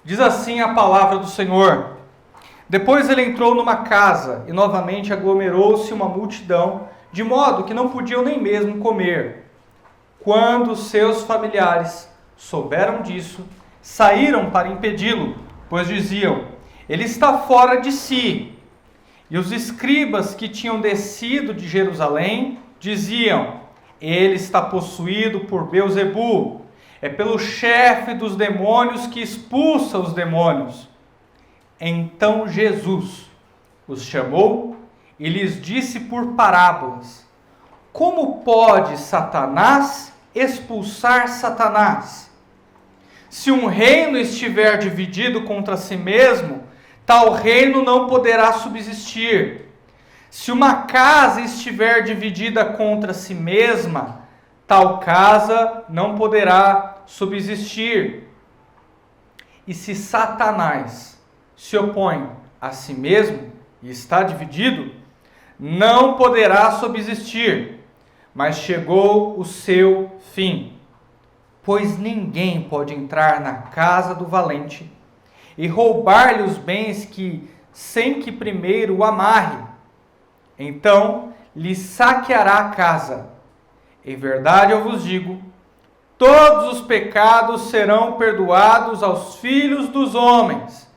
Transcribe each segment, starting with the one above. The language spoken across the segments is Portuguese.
Diz assim a palavra do Senhor. Depois ele entrou numa casa e novamente aglomerou-se uma multidão, de modo que não podiam nem mesmo comer. Quando seus familiares souberam disso, saíram para impedi-lo, pois diziam: ele está fora de si. E os escribas que tinham descido de Jerusalém diziam: ele está possuído por Beelzebu, é pelo chefe dos demônios que expulsa os demônios. Então Jesus os chamou e lhes disse por parábolas: como pode Satanás expulsar Satanás? Se um reino estiver dividido contra si mesmo, tal reino não poderá subsistir. Se uma casa estiver dividida contra si mesma, tal casa não poderá subsistir. E se Satanás se opõe a si mesmo e está dividido, não poderá subsistir, mas chegou o seu fim. Pois ninguém pode entrar na casa do valente e roubar-lhe os bens sem que primeiro o amarre. Então lhe saqueará a casa. Em verdade eu vos digo, todos os pecados serão perdoados aos filhos dos homens,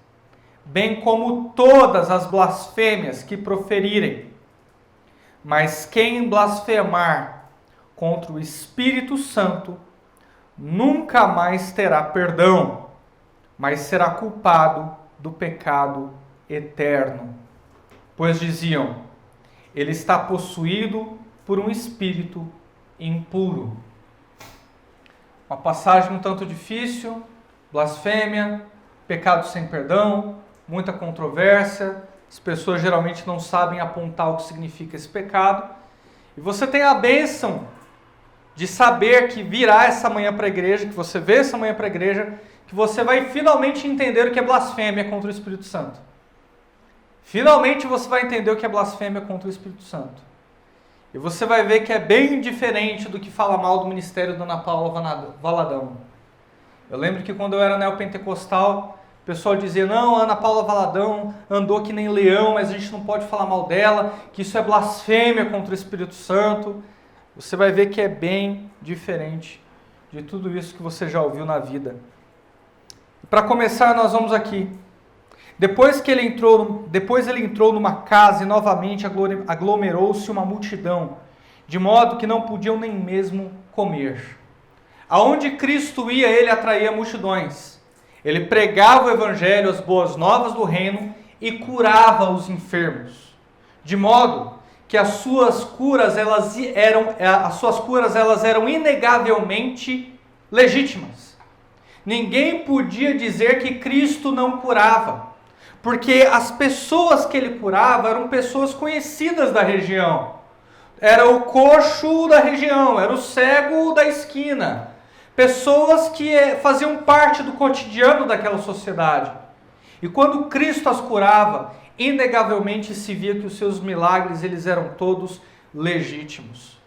bem como todas as blasfêmias que proferirem. Mas quem blasfemar contra o Espírito Santo nunca mais terá perdão, mas será culpado do pecado eterno. Pois diziam: ele está possuído por um espírito impuro. Uma passagem um tanto difícil, blasfêmia, pecado sem perdão, muita controvérsia. As pessoas geralmente não sabem apontar o que significa esse pecado. E você tem a bênção de saber que virá essa manhã para a igreja, que você vê essa manhã para a igreja, que você vai finalmente entender o que é blasfêmia contra o Espírito Santo. Finalmente você vai entender o que é blasfêmia contra o Espírito Santo. E você vai ver que é bem diferente do que fala mal do ministério da Ana Paula Valadão. Eu lembro que quando eu era neopentecostal, o pessoal dizia: não, a Ana Paula Valadão andou que nem leão, mas a gente não pode falar mal dela, que isso é blasfêmia contra o Espírito Santo. Você vai ver que é bem diferente de tudo isso que você já ouviu na vida. Para começar, nós vamos aqui. Depois ele entrou numa casa e novamente aglomerou-se uma multidão, de modo que não podiam nem mesmo comer. Aonde Cristo ia, ele atraía multidões. Ele pregava o evangelho, as boas novas do reino e curava os enfermos, de modo que as suas curas elas eram inegavelmente legítimas. Ninguém podia dizer que Cristo não curava, porque as pessoas que ele curava eram pessoas conhecidas da região. Era o coxo da região, era o cego da esquina. Pessoas que faziam parte do cotidiano daquela sociedade. E quando Cristo as curava, inegavelmente se via que os seus milagres eles eram todos legítimos.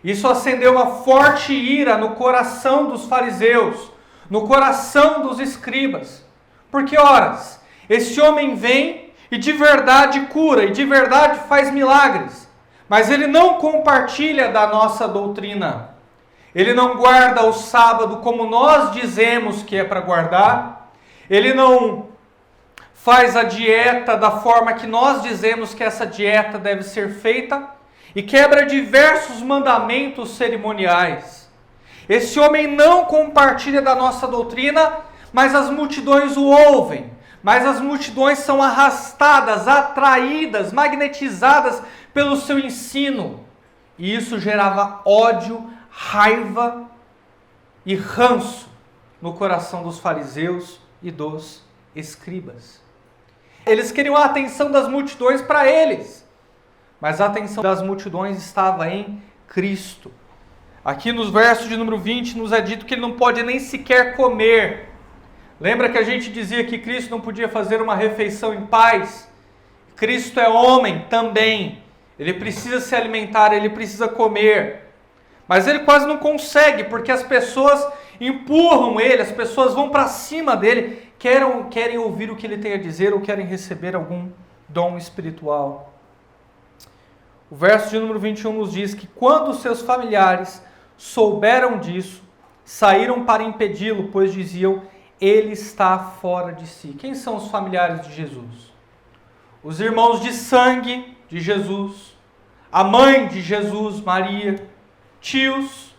Isso acendeu uma forte ira no coração dos fariseus, no coração dos escribas. Porque, ora, esse homem vem e de verdade cura, e de verdade faz milagres, mas ele não compartilha da nossa doutrina. Ele não guarda o sábado como nós dizemos que é para guardar. Ele não faz a dieta da forma que nós dizemos que essa dieta deve ser feita e quebra diversos mandamentos cerimoniais. Esse homem não compartilha da nossa doutrina, mas as multidões o ouvem, mas as multidões são arrastadas, atraídas, magnetizadas pelo seu ensino. E isso gerava ódio, raiva e ranço no coração dos fariseus e dos escribas. Eles queriam a atenção das multidões para eles, mas a atenção das multidões estava em Cristo. Aqui nos versos de número 20 nos é dito que ele não pode nem sequer comer. Lembra que a gente dizia que Cristo não podia fazer uma refeição em paz? Cristo é homem também. Ele precisa se alimentar, ele precisa comer. Mas ele quase não consegue, porque as pessoas empurram ele, as pessoas vão para cima dele, querem ouvir o que ele tem a dizer ou querem receber algum dom espiritual. O verso de número 21 nos diz que quando seus familiares souberam disso, saíram para impedi-lo, pois diziam, ele está fora de si. Quem são os familiares de Jesus? Os irmãos de sangue de Jesus, a mãe de Jesus, Maria, tios,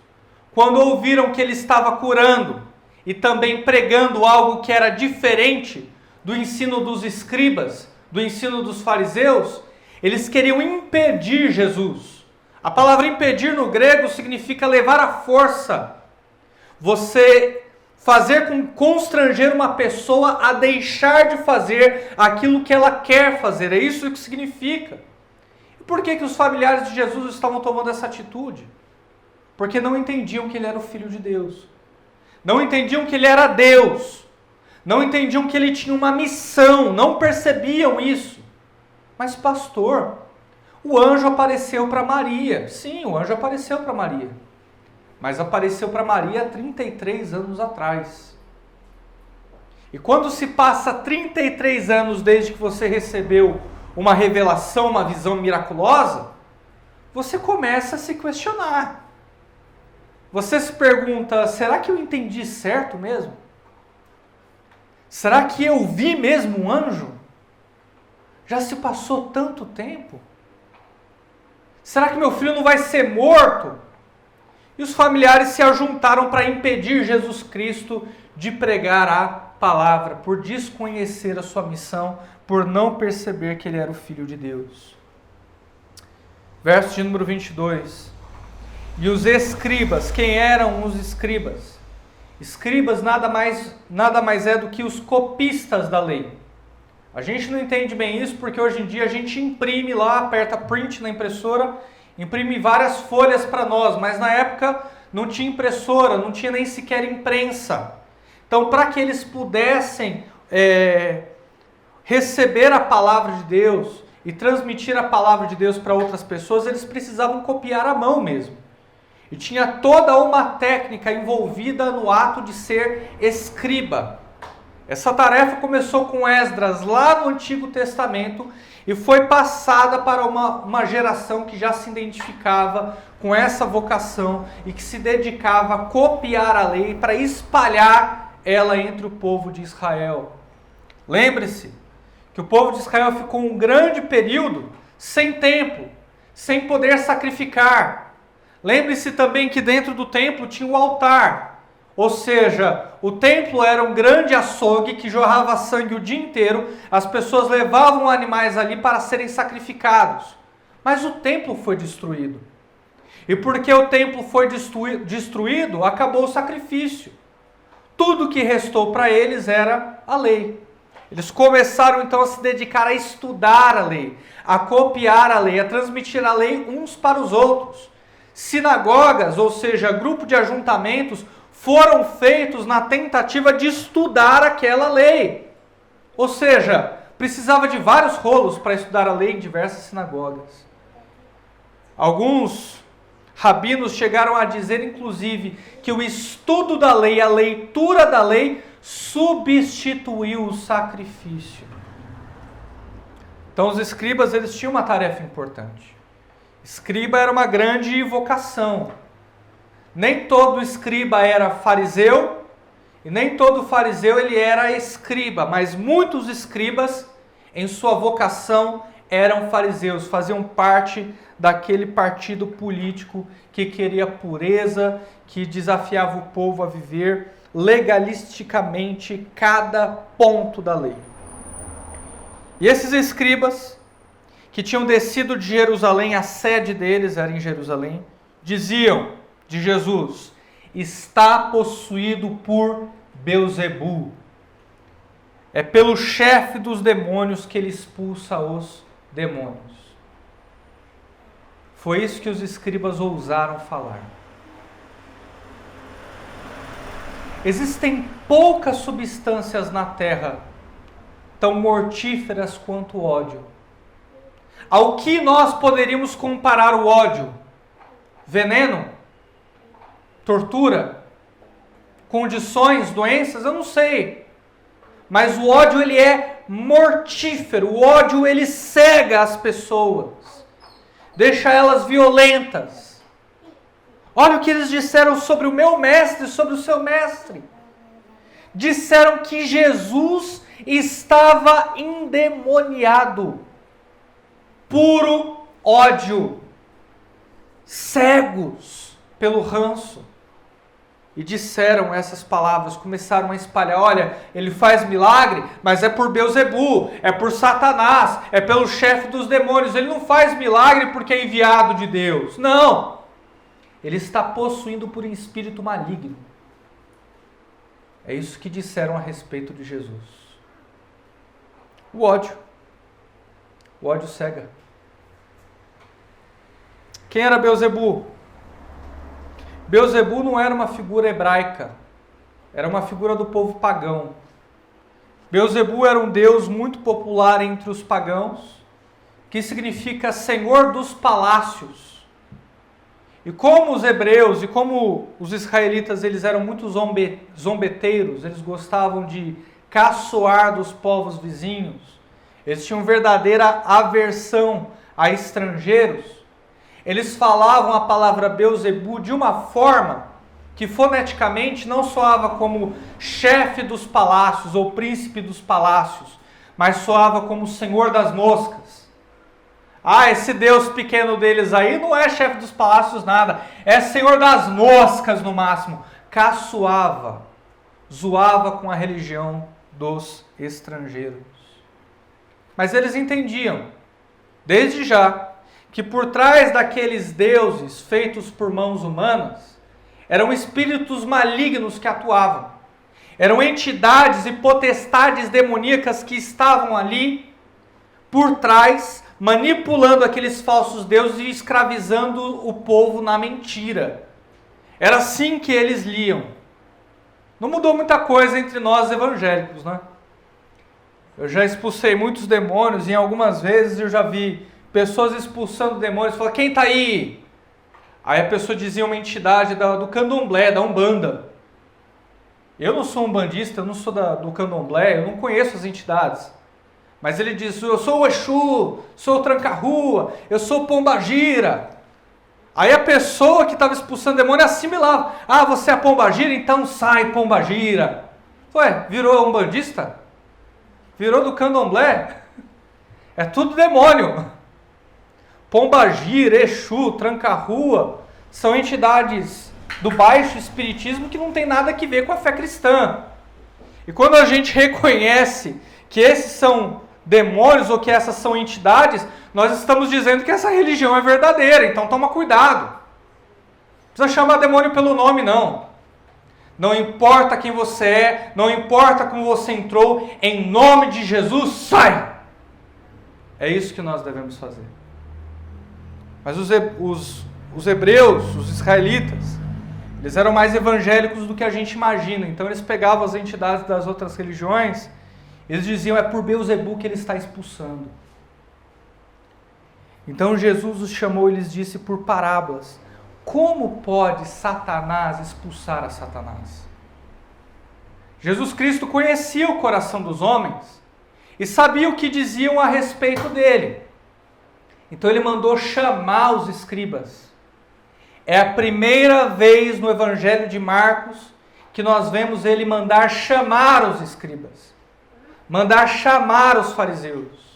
quando ouviram que ele estava curando e também pregando algo que era diferente do ensino dos escribas, do ensino dos fariseus, eles queriam impedir Jesus. A palavra impedir no grego significa levar à força. Você constranger uma pessoa a deixar de fazer aquilo que ela quer fazer. É isso que significa. E por que os familiares de Jesus estavam tomando essa atitude? Porque não entendiam que ele era o Filho de Deus. Não entendiam que ele era Deus. Não entendiam que ele tinha uma missão. Não percebiam isso. Mas pastor, o anjo apareceu para Maria. Sim, o anjo apareceu para Maria. Mas apareceu para Maria há 33 anos atrás. E quando se passa 33 anos desde que você recebeu uma revelação, uma visão miraculosa, você começa a se questionar. Você se pergunta, será que eu entendi certo mesmo? Será que eu vi mesmo um anjo? Já se passou tanto tempo? Será que meu filho não vai ser morto? E os familiares se ajuntaram para impedir Jesus Cristo de pregar a palavra, por desconhecer a sua missão, por não perceber que ele era o Filho de Deus. Verso de número 22. E os escribas, quem eram os escribas? Escribas nada mais é do que os copistas da lei. A gente não entende bem isso porque hoje em dia a gente imprime lá, aperta print na impressora, imprime várias folhas para nós, mas na época não tinha impressora, não tinha nem sequer imprensa. Então, para que eles pudessem receber a palavra de Deus e transmitir a palavra de Deus para outras pessoas, eles precisavam copiar à mão mesmo. E tinha toda uma técnica envolvida no ato de ser escriba. Essa tarefa começou com Esdras lá no Antigo Testamento e foi passada para uma geração que já se identificava com essa vocação e que se dedicava a copiar a lei para espalhar ela entre o povo de Israel. Lembre-se que o povo de Israel ficou um grande período sem templo, sem poder sacrificar. Lembre-se também que dentro do templo tinha o altar. Ou seja, o templo era um grande açougue que jorrava sangue o dia inteiro. As pessoas levavam animais ali para serem sacrificados. Mas o templo foi destruído. E porque o templo foi destruído, acabou o sacrifício. Tudo que restou para eles era a lei. Eles começaram então a se dedicar a estudar a lei, a copiar a lei, a transmitir a lei uns para os outros. Sinagogas, ou seja, grupo de ajuntamentos, foram feitos na tentativa de estudar aquela lei. Ou seja, precisava de vários rolos para estudar a lei em diversas sinagogas. Alguns rabinos chegaram a dizer, inclusive, que o estudo da lei, a leitura da lei, substituiu o sacrifício. Então os escribas, eles tinham uma tarefa importante. Escriba era uma grande vocação. Nem todo escriba era fariseu, e nem todo fariseu ele era escriba, mas muitos escribas, em sua vocação, eram fariseus, faziam parte daquele partido político que queria pureza, que desafiava o povo a viver legalisticamente cada ponto da lei. E esses escribas, que tinham descido de Jerusalém, a sede deles era em Jerusalém, diziam de Jesus, está possuído por Belzebu. É pelo chefe dos demônios que ele expulsa os demônios. Foi isso que os escribas ousaram falar. Existem poucas substâncias na terra tão mortíferas quanto o ódio. Ao que nós poderíamos comparar o ódio? Veneno? Tortura? Condições? Doenças? Eu não sei. Mas o ódio, ele é mortífero. O ódio, ele cega as pessoas. Deixa elas violentas. Olha o que eles disseram sobre o meu mestre, sobre o seu mestre. Disseram que Jesus estava endemoniado. Puro ódio. Cegos pelo ranço. E disseram essas palavras, começaram a espalhar, olha, ele faz milagre, mas é por Beelzebu, é por Satanás, é pelo chefe dos demônios, ele não faz milagre porque é enviado de Deus. Não! Ele está possuído por um espírito maligno. É isso que disseram a respeito de Jesus. O ódio. O ódio cega. Quem era Beelzebu? Beelzebu não era uma figura hebraica, era uma figura do povo pagão. Beelzebu era um deus muito popular entre os pagãos, que significa Senhor dos Palácios. E como os hebreus e como os israelitas, eles eram muito zombeteiros, eles gostavam de caçoar dos povos vizinhos, eles tinham verdadeira aversão a estrangeiros. Eles falavam a palavra Beelzebu de uma forma que foneticamente não soava como chefe dos palácios ou príncipe dos palácios, mas soava como Senhor das moscas. Ah, esse Deus pequeno deles aí não é chefe dos palácios nada, é Senhor das moscas no máximo. Caçoava, zoava com a religião dos estrangeiros. Mas eles entendiam, desde já, que por trás daqueles deuses feitos por mãos humanas, eram espíritos malignos que atuavam. Eram entidades e potestades demoníacas que estavam ali por trás, manipulando aqueles falsos deuses e escravizando o povo na mentira. Era assim que eles liam. Não mudou muita coisa entre nós evangélicos, né? Eu já expulsei muitos demônios e algumas vezes eu já vi pessoas expulsando demônios, falaram, quem está aí? Aí a pessoa dizia uma entidade do candomblé, da Umbanda. Eu não sou umbandista, eu não sou do candomblé, eu não conheço as entidades. Mas ele diz, eu sou o Exu, sou o Tranca-Rua, eu sou o Pombagira. Aí a pessoa que estava expulsando demônio assimilava. Ah, você é a Pombagira? Então sai, Pombagira. Ué, virou umbandista? Virou do candomblé? É tudo demônio. Pombagira, Exu, Tranca-Rua são entidades do baixo espiritismo que não tem nada a ver com a fé cristã. E quando a gente reconhece que esses são demônios ou que essas são entidades, nós estamos dizendo que essa religião é verdadeira, então toma cuidado. Não precisa chamar demônio pelo nome, não. Não importa quem você é, não importa como você entrou, em nome de Jesus, sai! É isso que nós devemos fazer. Mas os hebreus, os israelitas, eles eram mais evangélicos do que a gente imagina. Então eles pegavam as entidades das outras religiões, eles diziam, é por Beelzebu que ele está expulsando. Então Jesus os chamou e lhes disse por parábolas, como pode Satanás expulsar a Satanás? Jesus Cristo conhecia o coração dos homens e sabia o que diziam a respeito dele. Então ele mandou chamar os escribas. É a primeira vez no Evangelho de Marcos que nós vemos ele mandar chamar os escribas. Mandar chamar os fariseus.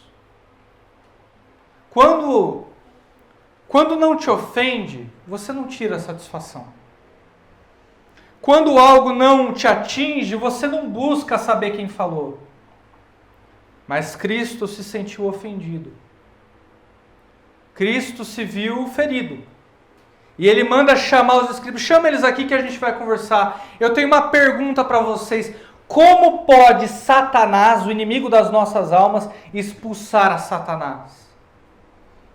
Quando não te ofende, você não tira satisfação. Quando algo não te atinge, você não busca saber quem falou. Mas Cristo se sentiu ofendido. Cristo se viu ferido. E ele manda chamar os escribas. Chama eles aqui que a gente vai conversar. Eu tenho uma pergunta para vocês. Como pode Satanás, o inimigo das nossas almas, expulsar a Satanás?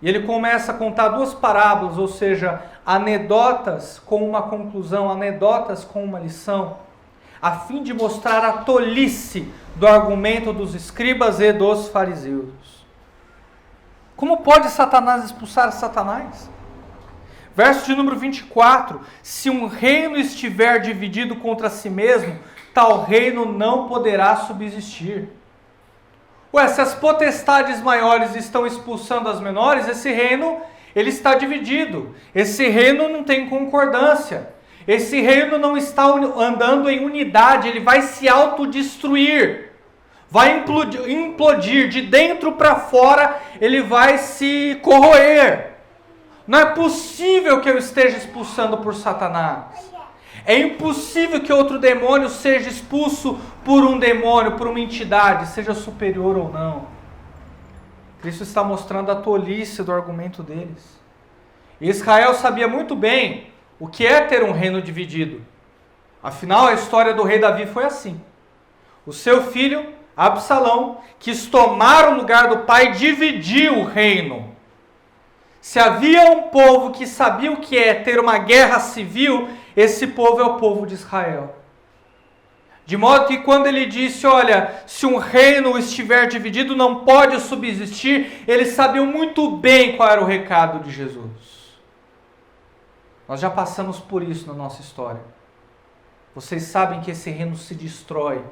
E ele começa a contar duas parábolas, ou seja, anedotas com uma conclusão, anedotas com uma lição, a fim de mostrar a tolice do argumento dos escribas e dos fariseus. Como pode Satanás expulsar Satanás? Verso de número 24. Se um reino estiver dividido contra si mesmo, tal reino não poderá subsistir. Ué, se as potestades maiores estão expulsando as menores, esse reino ele está dividido. Esse reino não tem concordância. Esse reino não está andando em unidade, ele vai se autodestruir. Vai implodir de dentro para fora, ele vai se corroer. Não é possível que eu esteja expulsando por Satanás. É impossível que outro demônio seja expulso por um demônio, por uma entidade, seja superior ou não. Cristo está mostrando a tolice do argumento deles. Israel sabia muito bem o que é ter um reino dividido. Afinal, a história do rei Davi foi assim. O seu filho, Absalão, quis tomar o lugar do pai, dividiu o reino. Se havia um povo que sabia o que é ter uma guerra civil, esse povo é o povo de Israel. De modo que quando ele disse, olha, se um reino estiver dividido não pode subsistir, eles sabiam muito bem qual era o recado de Jesus. Nós já passamos por isso na nossa história. Vocês sabem que esse reino se destrói.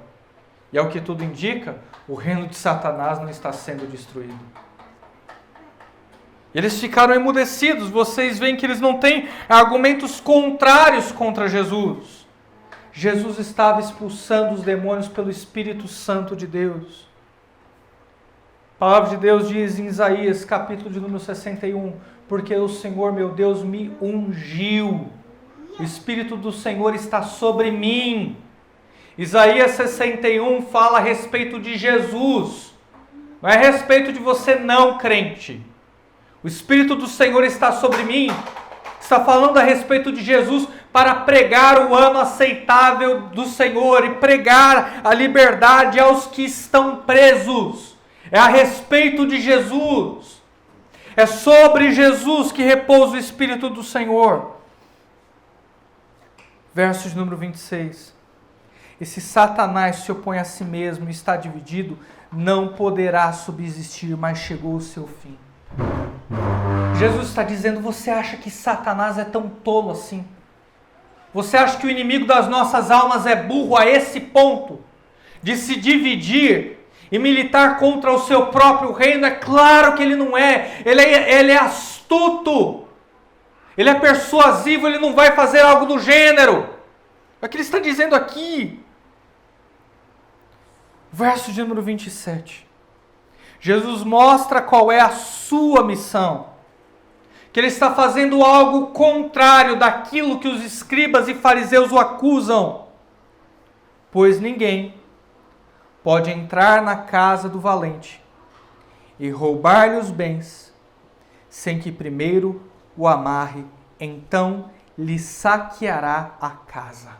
E ao que tudo indica, o reino de Satanás não está sendo destruído. Eles ficaram emudecidos. Vocês veem que eles não têm argumentos contrários contra Jesus. Jesus estava expulsando os demônios pelo Espírito Santo de Deus. A palavra de Deus diz em Isaías, capítulo de número 61, porque o Senhor meu Deus me ungiu. O Espírito do Senhor está sobre mim. Isaías 61 fala a respeito de Jesus. Não é a respeito de você não crente. O Espírito do Senhor está sobre mim. Está falando a respeito de Jesus para pregar o ano aceitável do Senhor e pregar a liberdade aos que estão presos. É a respeito de Jesus. É sobre Jesus que repousa o Espírito do Senhor. Verso de número 26. E se Satanás se opõe a si mesmo e está dividido, não poderá subsistir, mas chegou o seu fim. Jesus está dizendo, você acha que Satanás é tão tolo assim? Você acha que o inimigo das nossas almas é burro a esse ponto? De se dividir e militar contra o seu próprio reino? É claro que ele não é. Ele é astuto. Ele é persuasivo, ele não vai fazer algo do gênero. É o que ele está dizendo aqui. Verso de número 27. Jesus mostra qual é a sua missão. Que ele está fazendo algo contrário daquilo que os escribas e fariseus o acusam. Pois ninguém pode entrar na casa do valente e roubar-lhe os bens, sem que primeiro o amarre, então lhe saqueará a casa.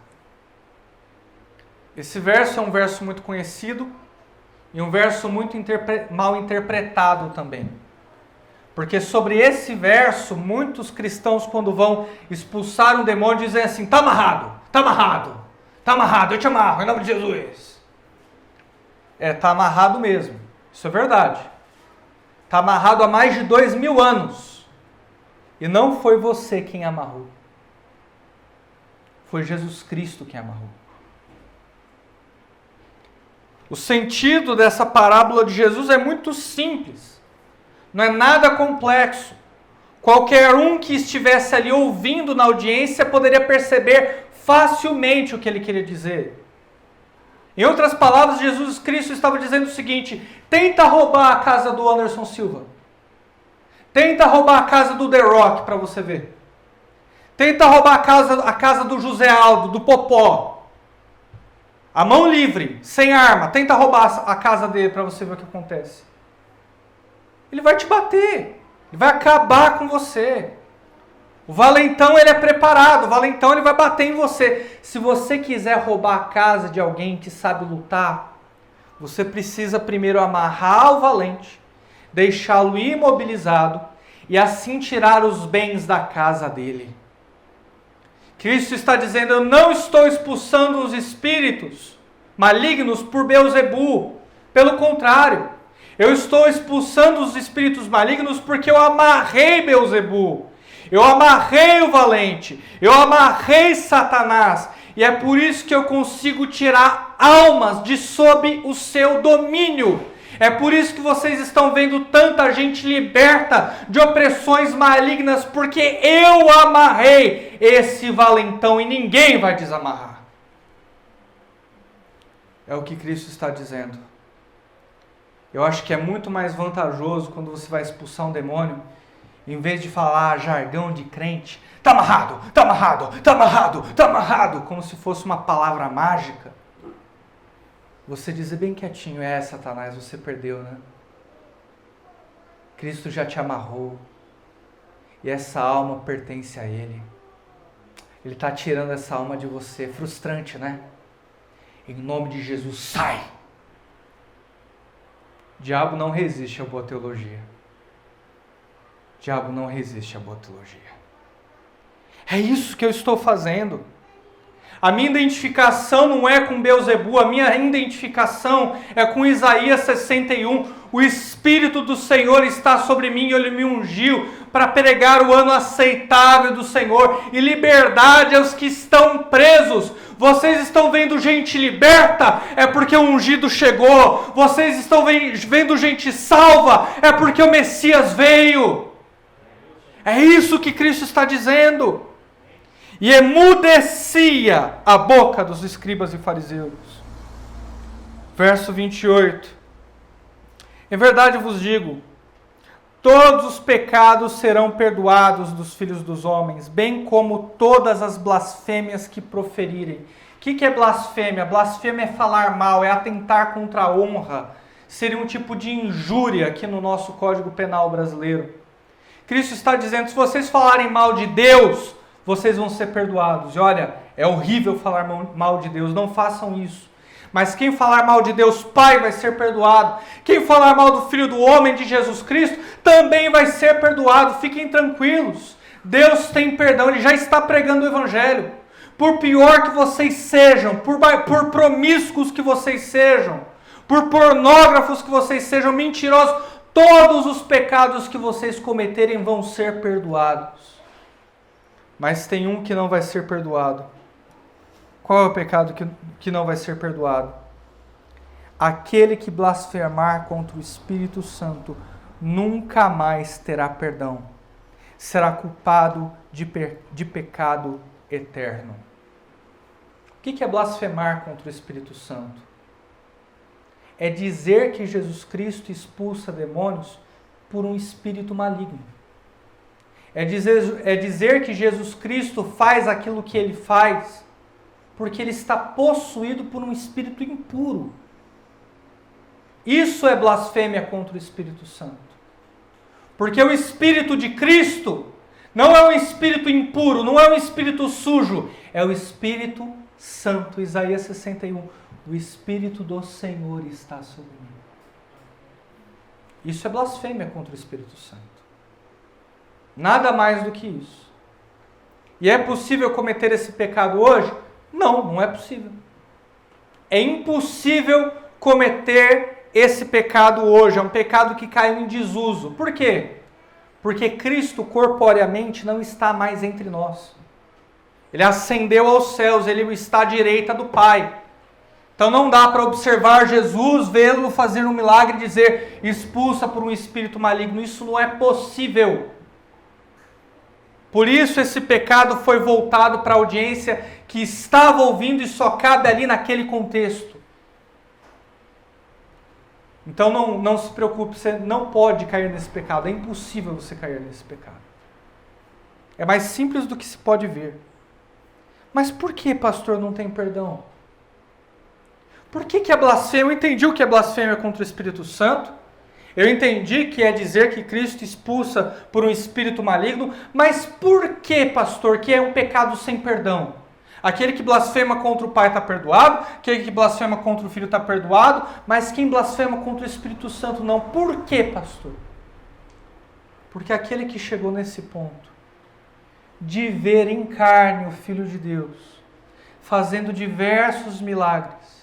Esse verso é um verso muito conhecido e um verso muito mal interpretado também. Porque sobre esse verso, muitos cristãos, quando vão expulsar um demônio, dizem assim, está amarrado, está amarrado, está amarrado, eu te amarro, em nome de Jesus. Está amarrado mesmo, isso é verdade. Está amarrado há mais de 2000 anos. E não foi você quem amarrou. Foi Jesus Cristo quem amarrou. O sentido dessa parábola de Jesus é muito simples. Não é nada complexo. Qualquer um que estivesse ali ouvindo na audiência poderia perceber facilmente o que ele queria dizer. Em outras palavras, Jesus Cristo estava dizendo o seguinte: tenta roubar a casa do Anderson Silva. Tenta roubar a casa do The Rock para você ver. Tenta roubar a casa do José Aldo, do Popó. A mão livre, sem arma. Tenta roubar a casa dele para você ver o que acontece. Ele vai te bater. Ele vai acabar com você. O valentão, ele é preparado. O valentão, ele vai bater em você. Se você quiser roubar a casa de alguém que sabe lutar, você precisa primeiro amarrar o valente, deixá-lo imobilizado e assim tirar os bens da casa dele. Cristo está dizendo, eu não estou expulsando os espíritos malignos por Beelzebu. Pelo contrário, eu estou expulsando os espíritos malignos porque eu amarrei Beelzebu. Eu amarrei o valente. Eu amarrei Satanás. E é por isso que eu consigo tirar almas de sob o seu domínio. É por isso que vocês estão vendo tanta gente liberta de opressões malignas, porque eu amarrei esse valentão e ninguém vai desamarrar. É o que Cristo está dizendo. Eu acho que é muito mais vantajoso quando você vai expulsar um demônio, em vez de falar jargão de crente, tá amarrado, tá amarrado, tá amarrado, tá amarrado, como se fosse uma palavra mágica. Você dizer bem quietinho, Satanás, você perdeu, né? Cristo já te amarrou. E essa alma pertence a Ele. Ele está tirando essa alma de você. Frustrante, né? Em nome de Jesus, sai! O diabo não resiste à boa teologia. O diabo não resiste à boa teologia. É isso que eu estou fazendo. A minha identificação não é com Beelzebu, a minha identificação é com Isaías 61. O Espírito do Senhor está sobre mim, Ele me ungiu para pregar o ano aceitável do Senhor e liberdade aos que estão presos. Vocês estão vendo gente liberta? É porque o ungido chegou. Vocês estão vendo gente salva? É porque o Messias veio. É isso que Cristo está dizendo. E emudecia a boca dos escribas e fariseus. Verso 28. Em verdade vos digo, todos os pecados serão perdoados dos filhos dos homens, bem como todas as blasfêmias que proferirem. O que é blasfêmia? Blasfêmia é falar mal, é atentar contra a honra. Seria um tipo de injúria aqui no nosso Código Penal brasileiro. Cristo está dizendo, se vocês falarem mal de Deus, vocês vão ser perdoados. E olha, é horrível falar mal de Deus, não façam isso. Mas quem falar mal de Deus Pai vai ser perdoado. Quem falar mal do Filho do Homem, de Jesus Cristo, também vai ser perdoado. Fiquem tranquilos. Deus tem perdão, Ele já está pregando o Evangelho. Por pior que vocês sejam, por promíscuos que vocês sejam, por pornógrafos que vocês sejam, mentirosos, todos os pecados que vocês cometerem vão ser perdoados. Mas tem um que não vai ser perdoado. Qual é o pecado que não vai ser perdoado? Aquele que blasfemar contra o Espírito Santo nunca mais terá perdão. Será culpado de pecado eterno. O que é blasfemar contra o Espírito Santo? É dizer que Jesus Cristo expulsa demônios por um espírito maligno. É dizer que Jesus Cristo faz aquilo que Ele faz porque Ele está possuído por um espírito impuro. Isso é blasfêmia contra o Espírito Santo. Porque o Espírito de Cristo não é um espírito impuro, não é um espírito sujo, é o Espírito Santo. Isaías 61. O Espírito do Senhor está sobre mim. Isso é blasfêmia contra o Espírito Santo. Nada mais do que isso. E é possível cometer esse pecado hoje? Não, não é possível. É impossível cometer esse pecado hoje. É um pecado que caiu em desuso. Por quê? Porque Cristo corporeamente não está mais entre nós. Ele ascendeu aos céus, Ele está à direita do Pai. Então não dá para observar Jesus, vê-lo fazer um milagre e dizer, expulsa por um espírito maligno. Isso não é possível. Por isso esse pecado foi voltado para a audiência que estava ouvindo e só cabe ali naquele contexto. Então não se preocupe, você não pode cair nesse pecado, é impossível você cair nesse pecado. É mais simples do que se pode ver. Mas por que, pastor, não tem perdão? Por que é blasfêmia? Eu entendi o que é blasfêmia contra o Espírito Santo. Eu entendi que é dizer que Cristo expulsa por um espírito maligno. Mas por que, pastor, que é um pecado sem perdão? Aquele que blasfema contra o Pai está perdoado. Aquele que blasfema contra o Filho está perdoado. Mas quem blasfema contra o Espírito Santo não. Por que, pastor? Porque aquele que chegou nesse ponto de ver em carne o Filho de Deus, fazendo diversos milagres,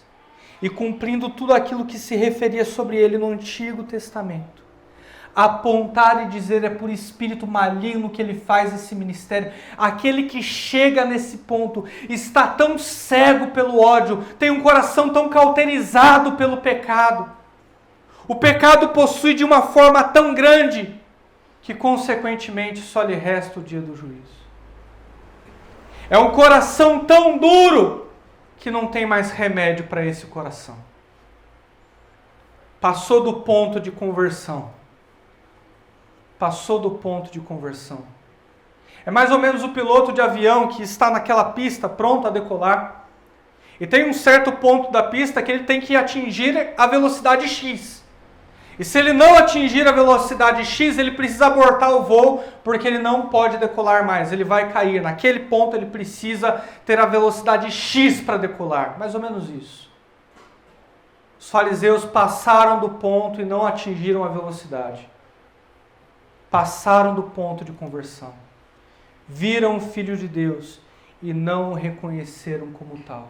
e cumprindo tudo aquilo que se referia sobre ele no Antigo Testamento. apontar e dizer é por espírito maligno que ele faz esse ministério. Aquele que chega nesse ponto está tão cego pelo ódio, tem um coração tão cauterizado pelo pecado. O pecado possui de uma forma tão grande que consequentemente só lhe resta o dia do juízo. É um coração tão duro que não tem mais remédio para esse coração. Passou do ponto de conversão. Passou do ponto de conversão. É mais ou menos o piloto de avião que está naquela pista pronto a decolar. E tem um certo ponto da pista que ele tem que atingir a velocidade X. E se ele não atingir a velocidade X, ele precisa abortar o voo, porque ele não pode decolar mais, ele vai cair. Naquele ponto ele precisa ter a velocidade X para decolar. Mais ou menos isso. Os fariseus passaram do ponto e não atingiram a velocidade. Passaram do ponto de conversão. Viram o Filho de Deus e não o reconheceram como tal.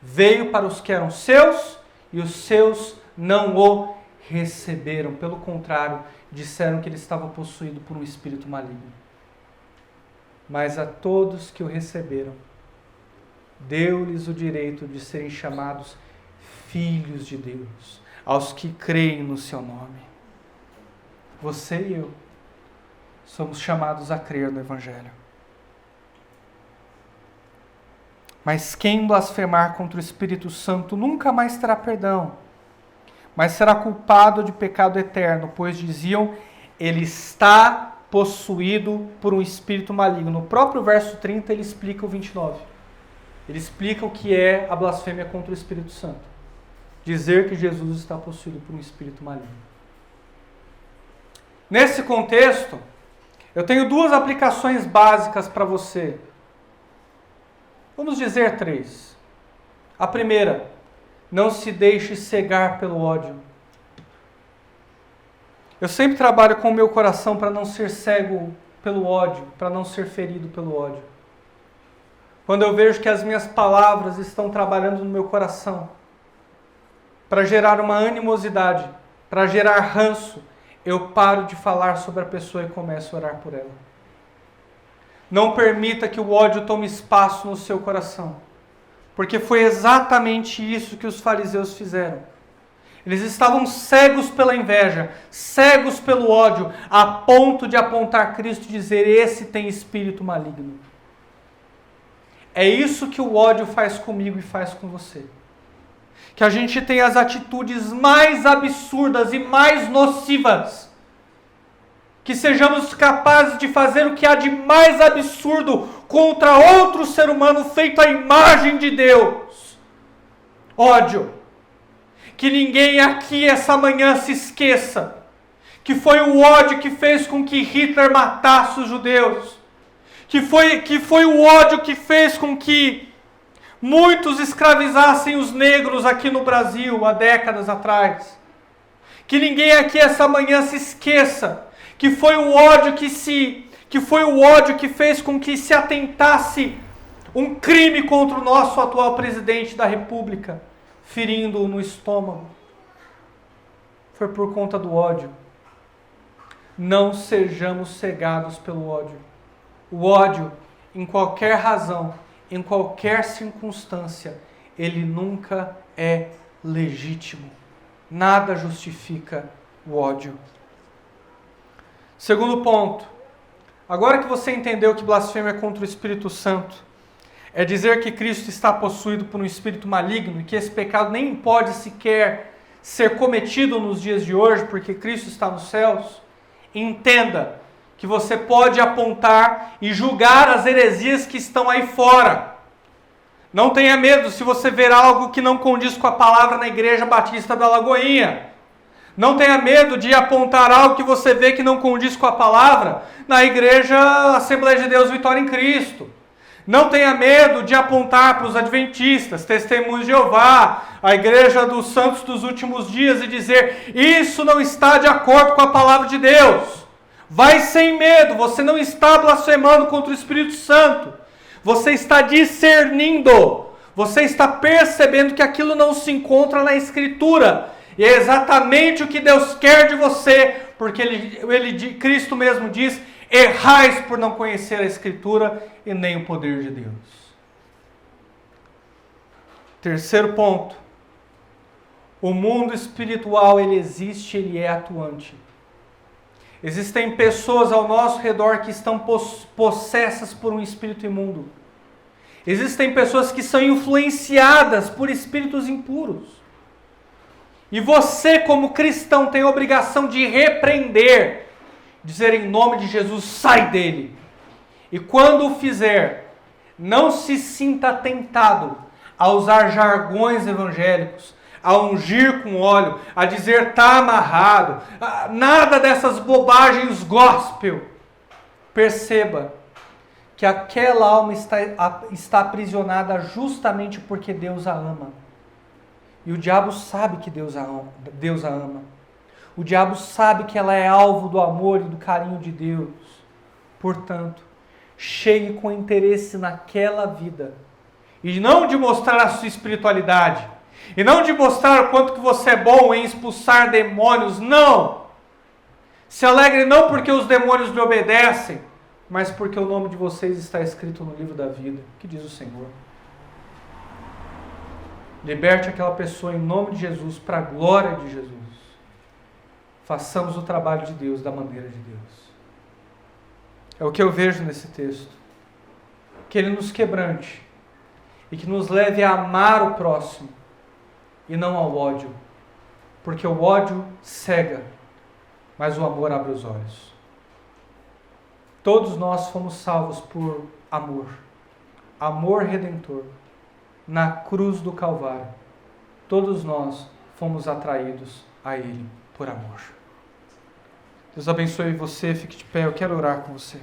Veio para os que eram seus e os seus não o receberam. Pelo contrário, disseram que ele estava possuído por um espírito maligno. Mas a todos que o receberam, deu-lhes o direito de serem chamados filhos de Deus, aos que creem no seu nome. Você e eu somos chamados a crer no Evangelho. Mas quem blasfemar contra o Espírito Santo nunca mais terá perdão, mas será culpado de pecado eterno, pois diziam, ele está possuído por um espírito maligno. No próprio verso 30 ele explica o 29. Ele explica o que é a blasfêmia contra o Espírito Santo. Dizer que Jesus está possuído por um espírito maligno. Nesse contexto, eu tenho duas aplicações básicas para você. Vamos dizer 3. A primeira, não se deixe cegar pelo ódio. Eu sempre trabalho com o meu coração para não ser cego pelo ódio, para não ser ferido pelo ódio. Quando eu vejo que as minhas palavras estão trabalhando no meu coração, para gerar uma animosidade, para gerar ranço, eu paro de falar sobre a pessoa e começo a orar por ela. Não permita que o ódio tome espaço no seu coração. Porque foi exatamente isso que os fariseus fizeram. Eles estavam cegos pela inveja, cegos pelo ódio, a ponto de apontar Cristo e dizer, esse tem espírito maligno. É isso que o ódio faz comigo e faz com você. Que a gente tem as atitudes mais absurdas e mais nocivas. Que sejamos capazes de fazer o que há de mais absurdo contra outro ser humano feito à imagem de Deus. Ódio. Que ninguém aqui essa manhã se esqueça que foi o ódio que fez com que Hitler matasse os judeus. Que foi o ódio que fez com que muitos escravizassem os negros aqui no Brasil há décadas atrás. Que ninguém aqui essa manhã se esqueça que foi o ódio que fez com que se atentasse um crime contra o nosso atual presidente da República, ferindo-o no estômago. Foi por conta do ódio. Não sejamos cegados pelo ódio. O ódio, em qualquer razão, em qualquer circunstância, ele nunca é legítimo. Nada justifica o ódio. Segundo ponto, agora que você entendeu que blasfêmia contra o Espírito Santo é dizer que Cristo está possuído por um espírito maligno e que esse pecado nem pode sequer ser cometido nos dias de hoje porque Cristo está nos céus, entenda que você pode apontar e julgar as heresias que estão aí fora. Não tenha medo se você ver algo que não condiz com a palavra na Igreja Batista da Lagoinha. Não tenha medo de apontar algo que você vê que não condiz com a palavra na Igreja Assembleia de Deus Vitória em Cristo. Não tenha medo de apontar para os adventistas, Testemunhos de Jeová, a Igreja dos Santos dos Últimos Dias e dizer, isso não está de acordo com a palavra de Deus. Vai sem medo, você não está blasfemando contra o Espírito Santo. Você está discernindo, você está percebendo que aquilo não se encontra na Escritura. E é exatamente o que Deus quer de você porque Cristo mesmo diz: errais por não conhecer a Escritura e nem o poder de Deus. Terceiro ponto. O mundo espiritual, ele existe, ele é atuante. Existem pessoas ao nosso redor que estão possessas por um espírito imundo. Existem pessoas que são influenciadas por espíritos impuros. E você, como cristão, tem a obrigação de repreender, dizer em nome de Jesus: sai dele. E quando o fizer, não se sinta tentado a usar jargões evangélicos, a ungir com óleo, a dizer está amarrado, nada dessas bobagens gospel. Perceba que aquela alma está aprisionada justamente porque Deus a ama. E o diabo sabe que Deus a ama. O diabo sabe que ela é alvo do amor e do carinho de Deus. Portanto, chegue com interesse naquela vida. E não de mostrar a sua espiritualidade. E não de mostrar o quanto que você é bom em expulsar demônios. Não! Se alegre não porque os demônios lhe obedecem, mas porque o nome de vocês está escrito no livro da vida. Que diz o Senhor. Liberte aquela pessoa em nome de Jesus, para a glória de Jesus. Façamos o trabalho de Deus da maneira de Deus. É o que eu vejo nesse texto. Que Ele nos quebrante e que nos leve a amar o próximo e não ao ódio. Porque o ódio cega, mas o amor abre os olhos. Todos nós fomos salvos por amor. Amor redentor. Na cruz do Calvário. Todos nós fomos atraídos a Ele por amor. Deus abençoe você, fique de pé, eu quero orar com você.